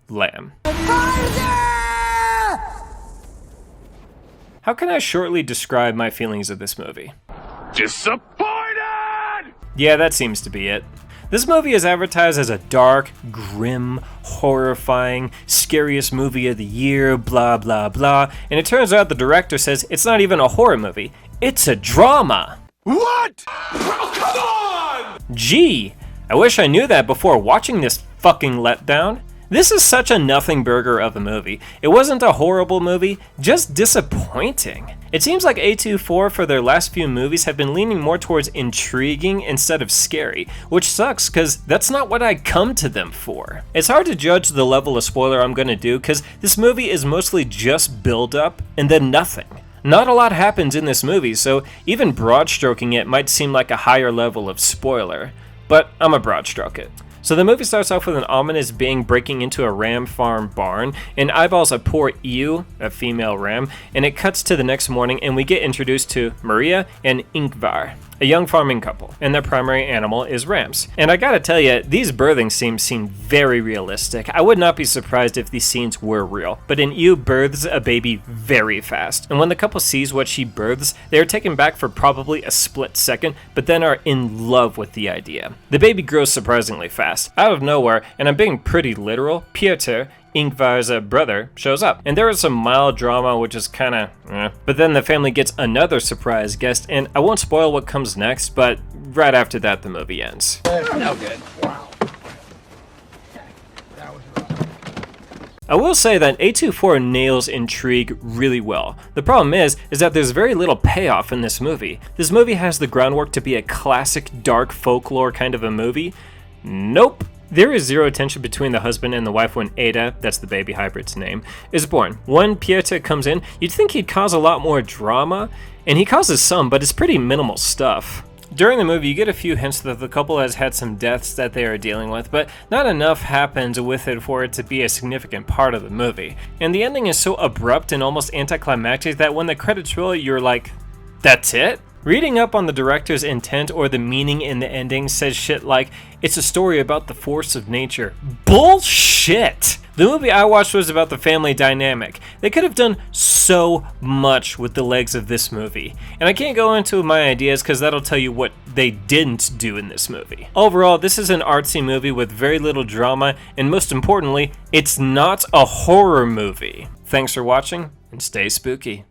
Lamb. How can I shortly describe my feelings of this movie? Disappointed! Yeah, that seems to be it. This movie is advertised as a dark, grim, horrifying, scariest movie of the year, blah blah blah, and it turns out the director says it's not even a horror movie, it's a drama! What? Oh, come on! Gee, I wish I knew that before watching this fucking letdown. This is such a nothing burger of a movie. It wasn't a horrible movie, just disappointing. It seems like A24 for their last few movies have been leaning more towards intriguing instead of scary, which sucks because that's not what I come to them for. It's hard to judge the level of spoiler I'm gonna do because this movie is mostly just build up and then nothing. Not a lot happens in this movie, so even broad stroking it might seem like a higher level of spoiler, but I'm a broad stroke it. So the movie starts off with an ominous being breaking into a ram farm barn and eyeballs a poor ewe, a female ram, and it cuts to the next morning and we get introduced to Maria and Ingvar, a young farming couple, and their primary animal is rams. And I gotta tell you, these birthing scenes seem very realistic. I would not be surprised if these scenes were real, but an ewe births a baby very fast, and when the couple sees what she births, they are taken back for probably a split second, but then are in love with the idea. The baby grows surprisingly fast. Out of nowhere, and I'm being pretty literal, Pieter, Ingvar's brother, shows up. And there is some mild drama, which is kinda But then the family gets another surprise guest, and I won't spoil what comes next, but right after that the movie ends. No good. Wow. I will say that A24 nails intrigue really well. The problem is that there's very little payoff in this movie. This movie has the groundwork to be a classic dark folklore kind of a movie. Nope. There is zero tension between the husband and the wife when Ada, that's the baby hybrid's name, is born. When Pieter comes in, you'd think he'd cause a lot more drama, and he causes some, but it's pretty minimal stuff. During the movie, you get a few hints that the couple has had some deaths that they are dealing with, but not enough happens with it for it to be a significant part of the movie. And the ending is so abrupt and almost anticlimactic that when the credits roll, you're like, that's it? Reading up on the director's intent or the meaning in the ending says shit like, it's a story about the force of nature. Bullshit! The movie I watched was about the family dynamic. They could have done so much with the legs of this movie. And I can't go into my ideas because that'll tell you what they didn't do in this movie. Overall, this is an artsy movie with very little drama, and most importantly, it's not a horror movie. Thanks for watching, and stay spooky.